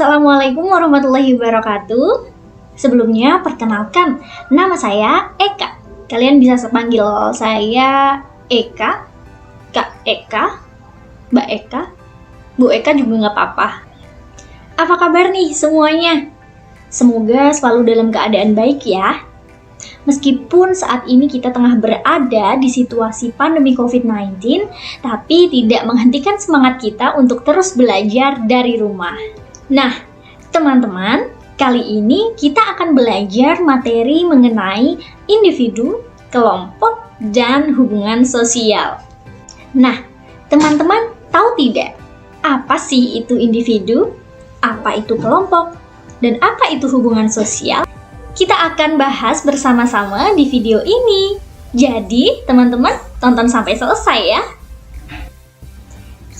Assalamualaikum warahmatullahi wabarakatuh. Sebelumnya, perkenalkan, nama saya Eka. Kalian bisa panggil saya Eka, Kak Eka, Mbak Eka, Bu Eka juga nggak apa-apa. Apa kabar nih semuanya? Semoga selalu dalam keadaan baik ya. Meskipun saat ini kita tengah berada di situasi pandemi COVID-19, tapi tidak menghentikan semangat kita untuk terus belajar dari rumah. Nah, teman-teman, kali ini kita akan belajar materi mengenai individu, kelompok, dan hubungan sosial. Nah, teman-teman tahu tidak apa sih itu individu, apa itu kelompok, dan apa itu hubungan sosial? Kita akan bahas bersama-sama di video ini. Jadi, teman-teman, tonton sampai selesai ya.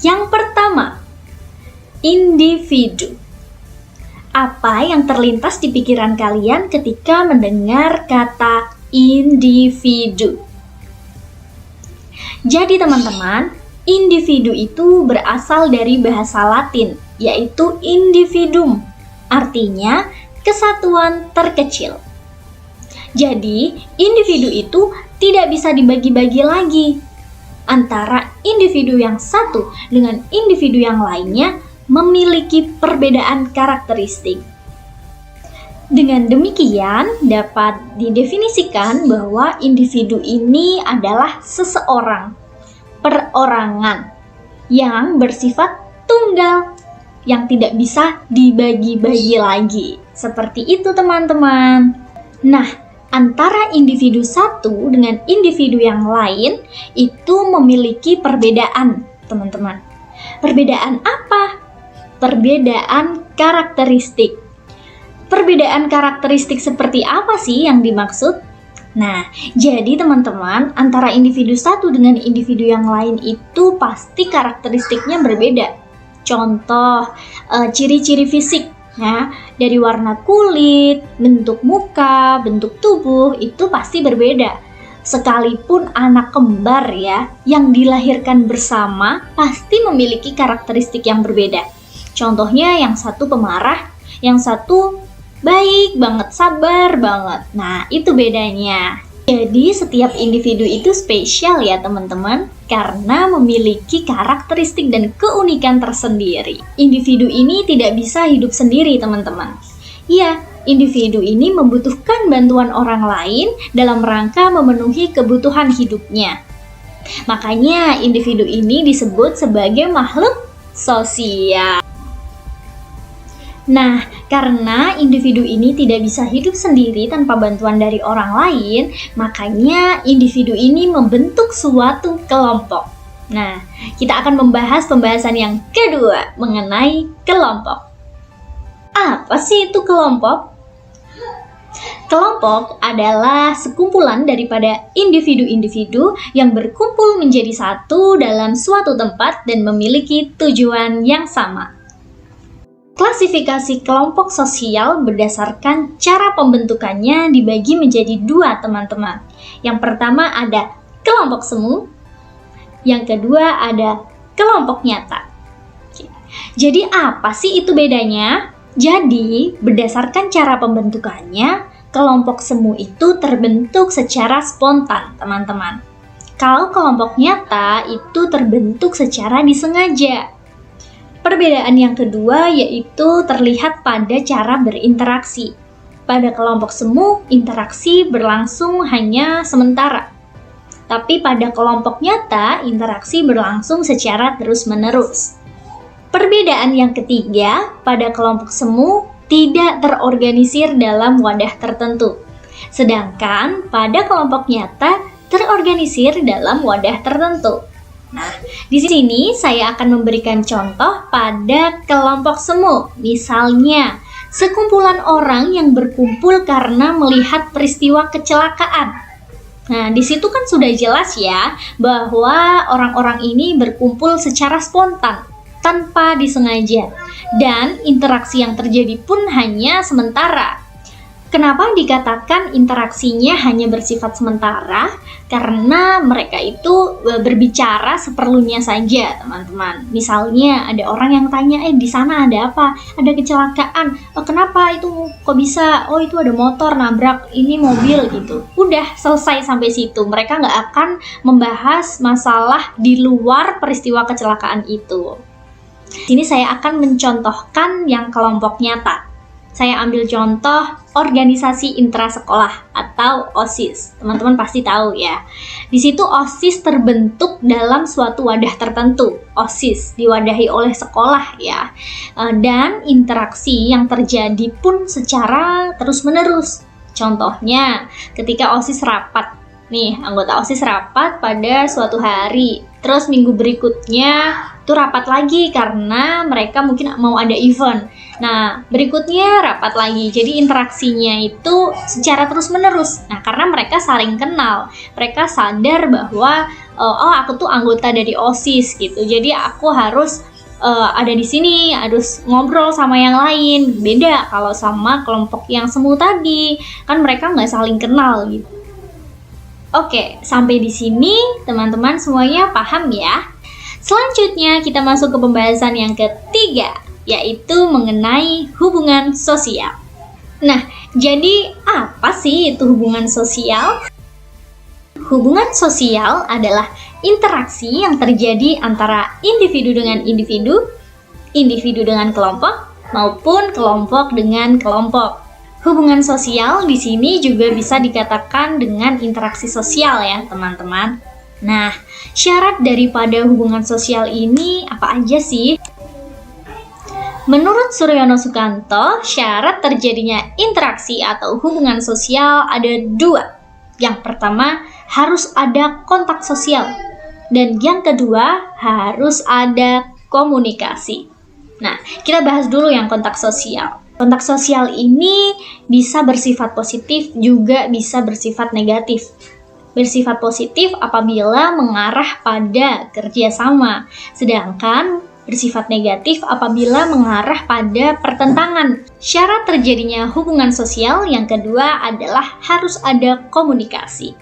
Yang pertama, individu. Apa yang terlintas di pikiran kalian ketika mendengar kata individu? Jadi, teman-teman, individu itu berasal dari bahasa Latin, yaitu individuum. Artinya, kesatuan terkecil. Jadi, individu itu tidak bisa dibagi-bagi lagi. Antara individu yang satu dengan individu yang lainnya memiliki perbedaan karakteristik. Dengan demikian, dapat didefinisikan bahwa individu ini adalah seseorang, perorangan, yang bersifat tunggal, yang tidak bisa dibagi-bagi lagi. Seperti itu teman-teman. Nah, antara individu satu dengan individu yang lain itu memiliki perbedaan, teman-teman. Perbedaan apa? Perbedaan karakteristik. Perbedaan karakteristik seperti apa sih yang dimaksud? Nah, jadi teman-teman, antara individu satu dengan individu yang lain itu pasti karakteristiknya berbeda. Contoh, ciri-ciri fisik. Ya, dari warna kulit, bentuk muka, bentuk tubuh itu pasti berbeda. Sekalipun anak kembar ya, yang dilahirkan bersama pasti memiliki karakteristik yang berbeda. Contohnya yang satu pemarah, yang satu baik banget, sabar banget. Nah, itu bedanya. Jadi setiap individu itu spesial ya teman-teman, karena memiliki karakteristik dan keunikan tersendiri. Individu ini tidak bisa hidup sendiri teman-teman. Iya, individu ini membutuhkan bantuan orang lain dalam rangka memenuhi kebutuhan hidupnya. Makanya individu ini disebut sebagai makhluk sosial. Nah, karena individu ini tidak bisa hidup sendiri tanpa bantuan dari orang lain, makanya individu ini membentuk suatu kelompok. Nah, kita akan membahas pembahasan yang kedua mengenai kelompok. Apa sih itu kelompok? Kelompok adalah sekumpulan daripada individu-individu yang berkumpul menjadi satu dalam suatu tempat dan memiliki tujuan yang sama. Klasifikasi kelompok sosial berdasarkan cara pembentukannya dibagi menjadi dua teman-teman. Yang pertama ada kelompok semu, yang kedua ada kelompok nyata. Jadi apa sih itu bedanya? Jadi berdasarkan cara pembentukannya, kelompok semu itu terbentuk secara spontan teman-teman. Kalau kelompok nyata itu terbentuk secara disengaja. Perbedaan yang kedua yaitu terlihat pada cara berinteraksi. Pada kelompok semu, interaksi berlangsung hanya sementara. Tapi pada kelompok nyata, interaksi berlangsung secara terus-menerus. Perbedaan yang ketiga, pada kelompok semu tidak terorganisir dalam wadah tertentu. Sedangkan pada kelompok nyata terorganisir dalam wadah tertentu. Nah, di sini saya akan memberikan contoh pada kelompok semu. Misalnya, sekumpulan orang yang berkumpul karena melihat peristiwa kecelakaan. Nah, di situ kan sudah jelas ya bahwa orang-orang ini berkumpul secara spontan, tanpa disengaja. Dan interaksi yang terjadi pun hanya sementara. Kenapa dikatakan interaksinya hanya bersifat sementara? Karena mereka itu berbicara seperlunya saja, teman-teman. Misalnya ada orang yang tanya, di sana ada apa? Ada kecelakaan. Kenapa itu kok bisa? Oh, itu ada motor nabrak ini mobil gitu. Udah selesai sampai situ. Mereka nggak akan membahas masalah di luar peristiwa kecelakaan itu. Sini saya akan mencontohkan yang kelompok nyata. Saya ambil contoh organisasi intrasekolah atau OSIS. Teman-teman pasti tahu ya. Di situ OSIS terbentuk dalam suatu wadah tertentu. OSIS diwadahi oleh sekolah ya. Dan interaksi yang terjadi pun secara terus-menerus. Contohnya ketika OSIS rapat. Nih, anggota OSIS rapat pada suatu hari. Terus minggu berikutnya itu rapat lagi karena mereka mungkin mau ada event. Nah, berikutnya rapat lagi. Jadi interaksinya itu secara terus-menerus. Nah, karena mereka saling kenal. Mereka sadar bahwa aku tuh anggota dari OSIS gitu. Jadi aku harus ada di sini, harus ngobrol sama yang lain. Beda kalau sama kelompok yang semu tadi. Kan mereka nggak saling kenal gitu. Oke, sampai di sini teman-teman semuanya paham ya? Selanjutnya kita masuk ke pembahasan yang ketiga, yaitu mengenai hubungan sosial. Nah, jadi apa sih itu hubungan sosial? Hubungan sosial adalah interaksi yang terjadi antara individu dengan individu, individu dengan kelompok, maupun kelompok dengan kelompok. Hubungan sosial di sini juga bisa dikatakan dengan interaksi sosial ya, teman-teman. Nah, syarat daripada hubungan sosial ini apa aja sih? Menurut Suryono Sukanto, syarat terjadinya interaksi atau hubungan sosial ada 2. Yang pertama, harus ada kontak sosial. Dan yang kedua, harus ada komunikasi. Nah, kita bahas dulu yang kontak sosial. Kontak sosial ini bisa bersifat positif, juga bisa bersifat negatif. Bersifat positif apabila mengarah pada kerjasama, sedangkan bersifat negatif apabila mengarah pada pertentangan. Syarat terjadinya hubungan sosial yang kedua adalah harus ada komunikasi.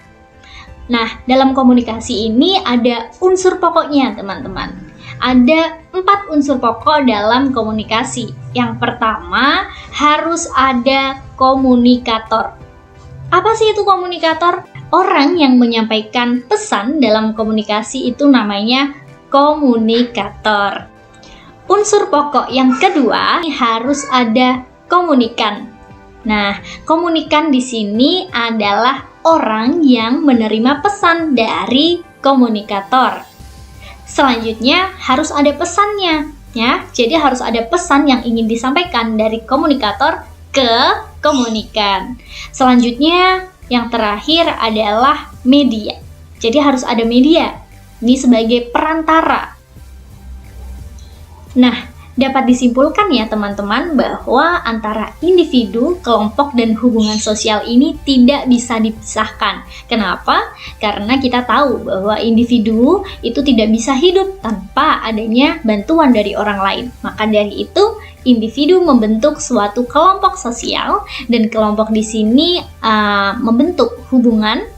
Nah, dalam komunikasi ini ada unsur pokoknya, teman-teman. Ada 4 unsur pokok dalam komunikasi. Yang pertama, harus ada komunikator. Apa sih itu komunikator? Orang yang menyampaikan pesan dalam komunikasi itu namanya komunikator. Unsur pokok yang kedua, harus ada komunikan. Nah, komunikan di sini adalah orang yang menerima pesan dari komunikator. Selanjutnya harus ada pesannya, ya. Jadi harus ada pesan yang ingin disampaikan dari komunikator ke komunikan. Selanjutnya yang terakhir adalah media. Jadi harus ada media. Ini sebagai perantara. Nah, dapat disimpulkan ya teman-teman bahwa antara individu, kelompok, dan hubungan sosial ini tidak bisa dipisahkan. Kenapa? Karena kita tahu bahwa individu itu tidak bisa hidup tanpa adanya bantuan dari orang lain. Maka dari itu, individu membentuk suatu kelompok sosial, dan kelompok di sini membentuk hubungan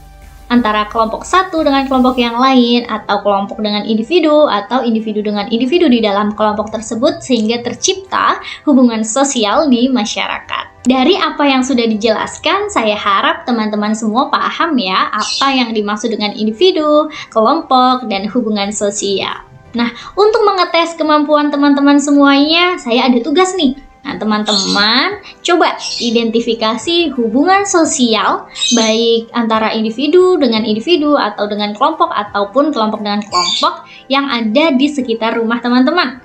antara kelompok satu dengan kelompok yang lain, atau kelompok dengan individu, atau individu dengan individu di dalam kelompok tersebut, sehingga tercipta hubungan sosial di masyarakat. Dari apa yang sudah dijelaskan, saya harap teman-teman semua paham ya apa yang dimaksud dengan individu, kelompok, dan hubungan sosial. Nah, untuk mengetes kemampuan teman-teman semuanya, saya ada tugas nih. Nah, teman-teman, coba identifikasi hubungan sosial baik antara individu dengan individu atau dengan kelompok ataupun kelompok dengan kelompok yang ada di sekitar rumah teman-teman.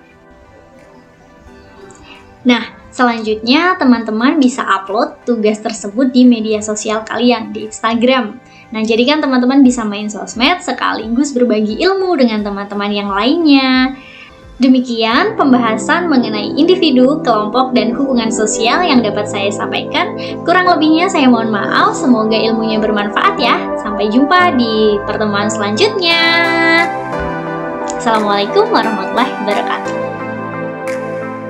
Nah, selanjutnya teman-teman bisa upload tugas tersebut di media sosial kalian di Instagram. Nah, jadi kan teman-teman bisa main sosmed sekaligus berbagi ilmu dengan teman-teman yang lainnya. Demikian pembahasan mengenai individu, kelompok, dan hubungan sosial yang dapat saya sampaikan. Kurang lebihnya saya mohon maaf, semoga ilmunya bermanfaat ya. Sampai jumpa di pertemuan selanjutnya. Assalamualaikum warahmatullahi wabarakatuh.